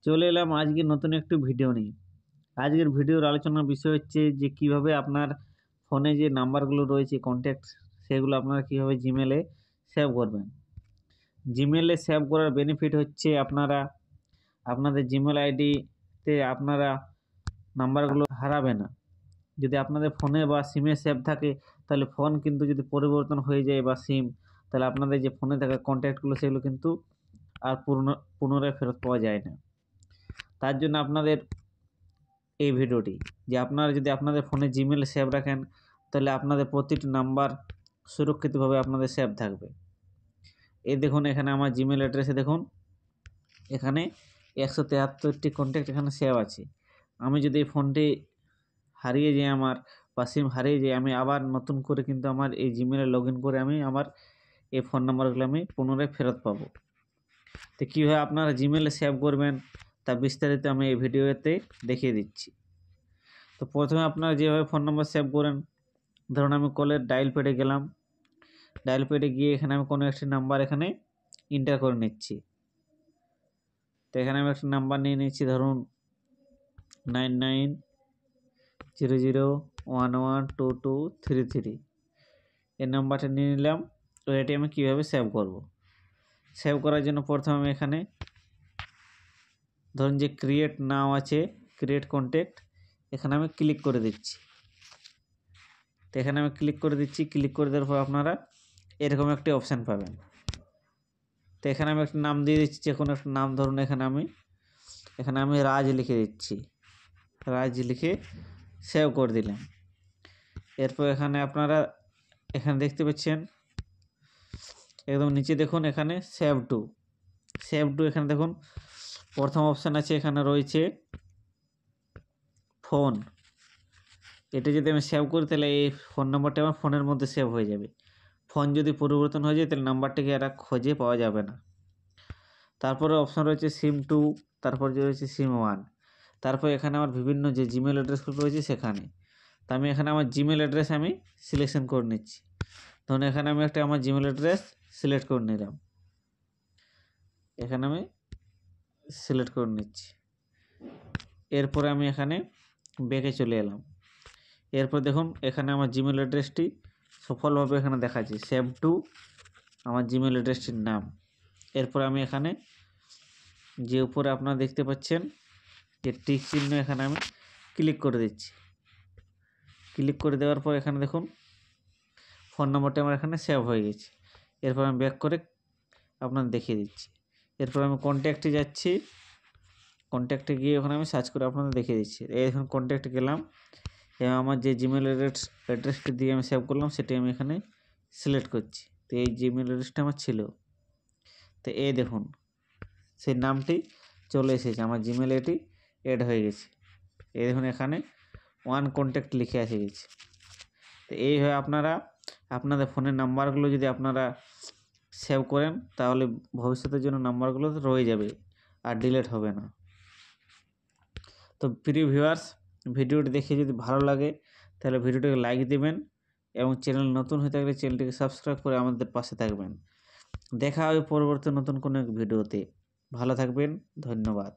চলে এলাম আজকে নতুন একটি ভিডিও নিয়ে। আজকের ভিডিওর আলোচনার বিষয় হচ্ছে যে কিভাবে আপনার ফোনে যে নাম্বারগুলো রয়েছে কন্ট্যাক্ট, সেগুলো আপনারা কিভাবে জিমেলে সেভ করবেন। জিমেলে সেভ করার বেনিফিট হচ্ছে আপনাদের জিমেল আইডিতে আপনারা নাম্বারগুলো হারাবে না। যদি আপনাদের ফোনে বা সিমে সেভ থাকে তাহলে ফোন কিন্তু যদি পরিবর্তন হয়ে যায় বা সিম, তাহলে আপনাদের যে ফোনে থাকা কন্ট্যাক্টগুলো সেগুলো কিন্তু আর পুনরায় ফেরত পাওয়া যায় না। তার জন্য আপনাদের এই ভিডিওটি, যে আপনারা যদি আপনাদের ফোনে জিমেল সেভ রাখেন তাহলে আপনাদের প্রতিটি নাম্বার সুরক্ষিতভাবে আপনাদের সেভ থাকবে। এই দেখুন, এখানে আমার জিমেল অ্যাড্রেসে দেখুন, এখানে 173টি কন্ট্যাক্ট এখানে সেভ আছে। আমি যদি এই ফোনটি হারিয়ে যায় আমার বা সিম হারিয়ে যায়, আমি আবার নতুন করে কিন্তু আমার এই জিমেলে লগ ইন করে আমি আমার এই ফোন নাম্বারগুলো আমি পুনরায় ফেরত পাবো। তো কীভাবে আপনারা জিমেলে সেভ করবেন তা বিস্তারিত আমি এই ভিডিওতে দেখিয়ে দিচ্ছি। তো প্রথমে আপনারা যেভাবে ফোন নাম্বার সেভ করেন, ধরুন আমি কলের ডায়াল প্যাডে গেলাম, ডায়াল প্যাডে গিয়ে এখানে আমি কোনো একটি নাম্বার এখানে এন্টার করে নিচ্ছি। তো এখানে আমি একটা নাম্বার নিয়ে নিচ্ছি, ধরুন 9900112233। এই নাম্বারটা নিয়ে নিলাম। তো এটি আমি কীভাবে সেভ করব। সেভ করার জন্য প্রথমে আমি এখানে ধরুন যে ক্রিয়েট নাও আছে, ক্রিয়েট কন্ট্যাক্ট, এখানে আমি ক্লিক করে দিচ্ছি। তো এখানে আমি ক্লিক করে দিচ্ছি। ক্লিক করে দেওয়ার পর আপনারা এরকম একটি অপশান পাবেন। তো এখানে আমি একটা নাম দিয়ে দিচ্ছি, যে কোনো একটা নাম, ধরুন এখানে আমি রাজ লিখে দিচ্ছি। রাজ লিখে সেভ করে দিলাম। এরপর এখানে আপনারা এখানে দেখতে পাচ্ছেন একদম নিচে দেখুন, এখানে সেভ টু এখানে দেখুন প্রথম অপশান আছে, এখানে রয়েছে ফোন। এটা যদি আমি সেভ করি তাহলে এই ফোন নাম্বারটা আমার ফোনের মধ্যে সেভ হয়ে যাবে। ফোন যদি পরিবর্তন হয়ে যায় তাহলে নাম্বারটাকে এরা খোঁজে পাওয়া যাবে না। তারপরে অপশান রয়েছে সিম 2, তারপর যে রয়েছে সিম 1, তারপর এখানে আমার বিভিন্ন যে জিমেল অ্যাড্রেসগুলো রয়েছে সেখানে। তো আমি এখানে আমার জিমেল অ্যাড্রেস আমি সিলেকশন করে নিচ্ছি। ধরুন এখানে আমি একটা আমার জিমেল অ্যাড্রেস সিলেক্ট করে নিলাম। এখানে আমি সিলেক্ট করে নিচ্ছি। এরপরে আমি এখানে ব্যাকে চলে এলাম। এরপর দেখুন এখানে আমার জিমেল অ্যাড্রেসটি সফলভাবে এখানে দেখাচ্ছে, সেভ টু আমার জিমেল অ্যাড্রেসটির নাম। এরপর আমি এখানে যে উপরে আপনারা দেখতে পাচ্ছেন যে টিক চিহ্ন, এখানে আমি ক্লিক করে দিচ্ছি। ক্লিক করে দেওয়ার পর এখানে দেখুন ফোন নম্বরটা আমার এখানে সেভ হয়ে গেছে। এরপর আমি ব্যাক করে আপনাদের দেখিয়ে দিচ্ছি। এরপর আমি কন্ট্যাক্টে যাচ্ছি। কন্ট্যাক্টে গিয়ে ওখানে আমি সার্চ করে আপনাদের দেখিয়ে দিচ্ছি। এই এখন কন্ট্যাক্টে গেলাম এবং আমার যে জিমেল অ্যাড্রেসটি দিয়ে আমি সেভ করলাম সেটি আমি এখানে সিলেক্ট করছি। তো এই জিমেল অ্যাড্রেসটা আমার ছিল। তো এই দেখুন সেই নামটি চলে এসেছে, আমার জিমেলে এটি অ্যাড হয়ে গেছে। এই দেখুন এখানে 1 কন্ট্যাক্ট লিখে এসে গেছে। তো এইভাবে আপনারা আপনাদের ফোনের নাম্বারগুলো যদি আপনারা সেভ করেন তাহলে ভবিষ্যতের জন্য নাম্বারগুলো রয়ে যাবে আর ডিলিট হবে না। তো প্রিয় ভিউয়ার্স, ভিডিওটি দেখে যদি ভালো লাগে তাহলে ভিডিওটিকে লাইক দেবেন এবং চ্যানেল নতুন হয়ে থাকলে চ্যানেলটিকে সাবস্ক্রাইব করে আমাদের পাশে থাকবেন। দেখা হবে পরবর্তী নতুন কোনো এক ভিডিওতে। ভালো থাকবেন, ধন্যবাদ।